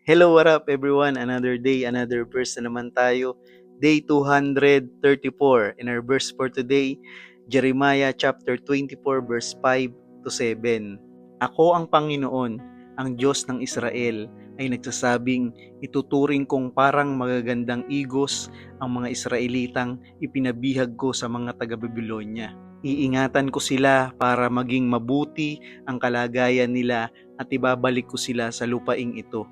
Hello, what up everyone? Another day, another verse na naman tayo. Day 234. In our verse for today, Jeremiah chapter 24 verse 5 to 7. Ako ang Panginoon, ang Diyos ng Israel, ay nagsasabing ituturing kong parang magagandang igos ang mga Israelitang ipinabihag ko sa mga taga-Babylonia. Iingatan ko sila para maging mabuti ang kalagayan nila at ibabalik ko sila sa lupaing ito.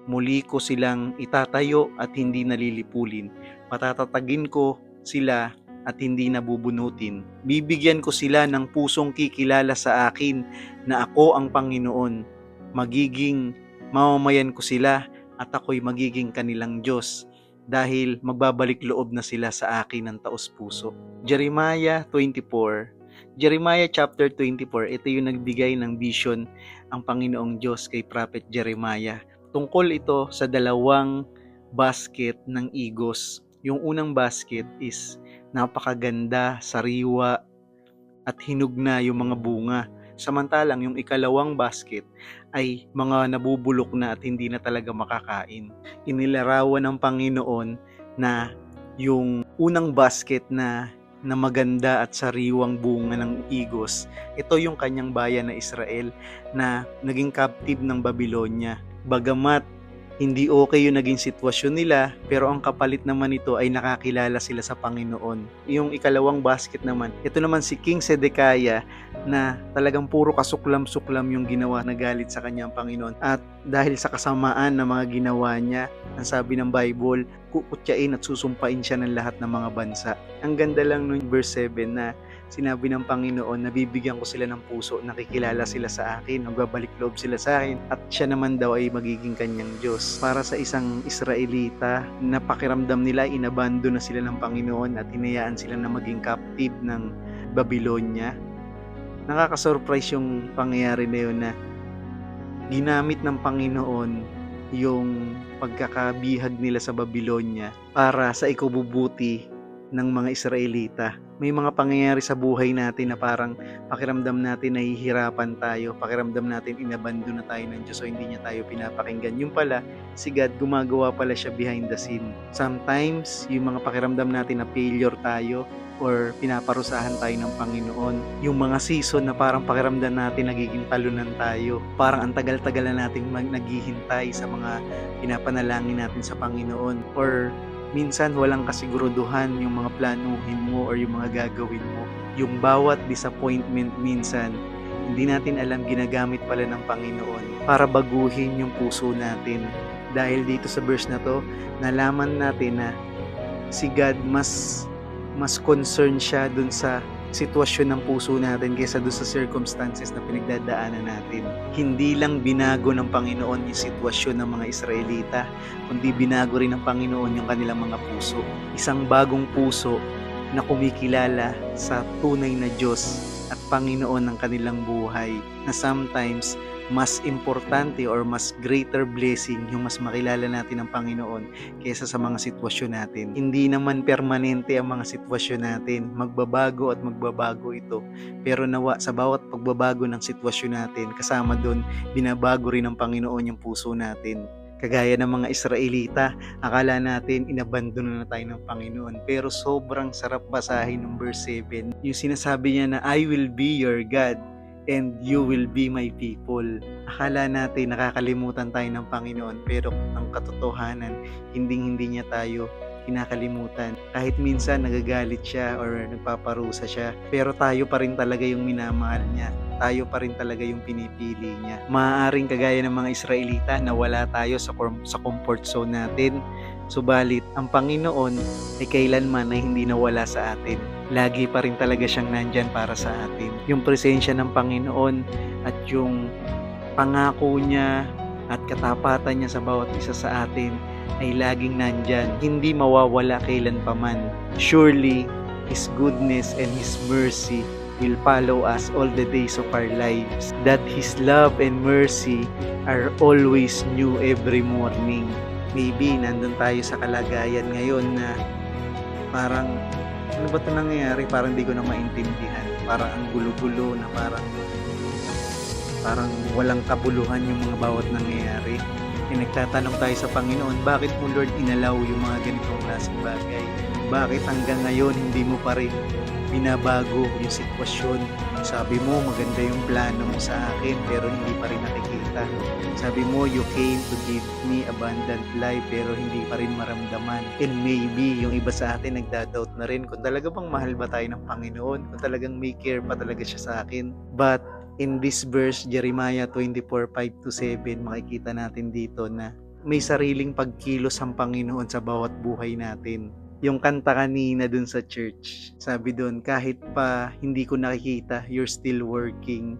Muli ko silang itatayo at hindi nalilipulin. Patatatagin ko sila at hindi nabubunutin. Bibigyan ko sila ng pusong kikilala sa akin na ako ang Panginoon. Magiging mamamayan ko sila at ako'y magiging kanilang Diyos dahil magbabalik loob na sila sa akin ng taos-puso. Jeremiah 24. Jeremiah chapter 24, ito yung nagbigay ng vision ang Panginoong Diyos kay Prophet Jeremiah. Tungkol ito sa dalawang basket ng igos. Yung unang basket is napakaganda, sariwa, at hinog na yung mga bunga. Samantalang yung ikalawang basket ay mga nabubulok na at hindi na talaga makakain. Inilarawan ng Panginoon na yung unang basket na maganda at sariwang bunga ng igos, ito yung kanyang bayan na Israel na naging captive ng Babylonia. Bagamat hindi okay yung naging sitwasyon nila, pero ang kapalit naman nito ay nakakilala sila sa Panginoon. Yung ikalawang basket naman, ito naman si King Sedekiah na talagang puro kasuklam-suklam yung ginawa na galit sa kanyang Panginoon. At dahil sa kasamaan na mga ginawa niya, ang sabi ng Bible, kukutyain at susumpain siya ng lahat ng mga bansa. Ang ganda lang nung verse 7 na sinabi ng Panginoon na bibigyan ko sila ng puso, nakikilala sila sa akin, magbabalik loob sila sa akin, at siya naman daw ay magiging kanyang Diyos. Para sa isang Israelita, napakiramdam nila, inabando na sila ng Panginoon at hinayaan sila na maging captive ng Babylonia. Nakaka-surprise yung pangyayari na yun na ginamit ng Panginoon yung pagkakabihag nila sa Babylonia para sa ikabubuti ng mga Israelita. May mga pangyayari sa buhay natin na parang pakiramdam natin nahihirapan tayo, pakiramdam natin inabandon na tayo ng Diyos o hindi niya tayo pinapakinggan. Yung pala, si God gumagawa pala siya behind the scene. Sometimes, yung mga pakiramdam natin na failure tayo or pinaparusahan tayo ng Panginoon. Yung mga season na parang pakiramdam natin nagiging talunan tayo. Parang ang tagal-tagal na natin naghihintay sa mga pinapanalangin natin sa Panginoon. Or minsan walang kasiguruduhan yung mga planuhin mo or yung mga gagawin mo. Yung bawat disappointment minsan, hindi natin alam ginagamit pala ng Panginoon para baguhin yung puso natin. Dahil dito sa verse na to, nalaman natin na si God mas concerned siya dun sa sitwasyon ng puso natin kaysa dun sa circumstances na pinagdadaanan natin. Hindi lang binago ng Panginoon yung sitwasyon ng mga Israelita, kundi binago rin ng Panginoon yung kanilang mga puso. Isang bagong puso na kumikilala sa tunay na Diyos at Panginoon ng kanilang buhay, na sometimes mas importante or mas greater blessing yung mas makilala natin ang Panginoon kaysa sa mga sitwasyon natin. Hindi naman permanente ang mga sitwasyon natin. Magbabago at magbabago ito. Pero nawa sa bawat pagbabago ng sitwasyon natin, kasama doon, binabago rin ng Panginoon yung puso natin. Kagaya ng mga Israelita, akala natin inabandono na tayo ng Panginoon. Pero sobrang sarap basahin ng verse 7. Yung sinasabi niya na, I will be your God and you will be my people. Akala natin nakakalimutan tayo ng Panginoon, pero ang katotohanan, hindi niya tayo kinakalimutan. Kahit minsan nagagalit siya or nagpaparusa siya, pero tayo pa rin talaga yung minamahal niya. Tayo pa rin talaga yung pinipili niya. Maaaring kagaya ng mga Israelita na wala tayo sa comfort zone natin. Subalit, ang Panginoon ay kailanman ay hindi nawala sa atin. Lagi pa rin talaga siyang nandyan para sa atin. Yung presensya ng Panginoon at yung pangako niya at katapatan niya sa bawat isa sa atin ay laging nandyan. Hindi mawawala kailanpaman. Surely, His goodness and His mercy will follow us all the days of our lives. That His love and mercy are always new every morning. Maybe nandun tayo sa kalagayan ngayon na parang ano ba ito nangyayari? Parang di ko na maintindihan. Parang ang gulo-gulo na parang walang kabuluhan yung mga bawat nangyayari. Nagtatanong tayo sa Panginoon, bakit mo Lord inalaw yung mga ganitong klaseng bagay? Bakit hanggang ngayon hindi mo pa rin binabago yung sitwasyon? Sabi mo maganda yung plano mo sa akin pero hindi pa rin nakikita. Sabi mo you came to give me abundant life pero hindi pa rin maramdaman. And maybe yung iba sa atin nagdadoubt na rin kung talaga bang mahal ba tayo ng Panginoon, kung talagang may care pa talaga siya sa akin. But in this verse, Jeremiah 24:5-7, makikita natin dito na may sariling pagkilos ang Panginoon sa bawat buhay natin. Yung kanta kanina dun sa church, sabi dun, kahit pa hindi ko nakikita, you're still working.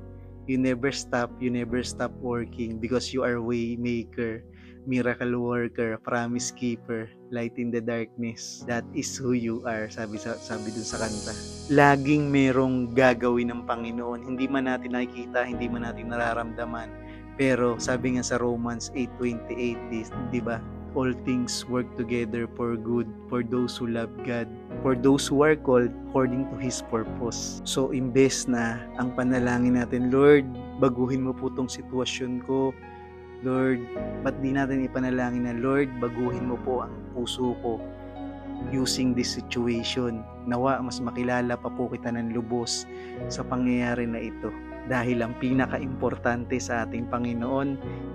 You never stop working because you are way maker, miracle worker, promise keeper, light in the darkness. That is who you are, sabi dun sa kanta. Laging merong gagawin ng Panginoon. Hindi man natin nakikita, hindi man natin nararamdaman. Pero sabi nga sa Romans 8:28, di ba? All things work together for good for those who love God, for those who are called according to His purpose. So, imbes na ang panalangin natin, Lord, baguhin mo po tong sitwasyon ko. Lord, ba't di natin ipanalangin na, Lord, baguhin mo po ang puso ko using this situation. Nawa, mas makilala pa po kita ng lubos sa pangyayari na ito. Dahil ang pinaka-importante sa ating Panginoon,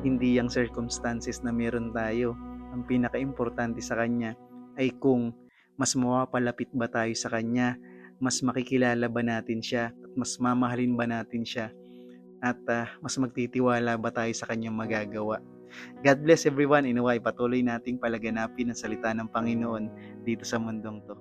hindi yung circumstances na meron tayo. Ang pinaka-importante sa Kanya ay kung mas mapapalapit ba tayo sa Kanya, mas makikilala ba natin siya, at mas mamahalin ba natin siya, at mas magtitiwala ba tayo sa Kanyang magagawa. God bless everyone. Inaway patuloy nating palaganapin ang salita ng Panginoon dito sa mundong to.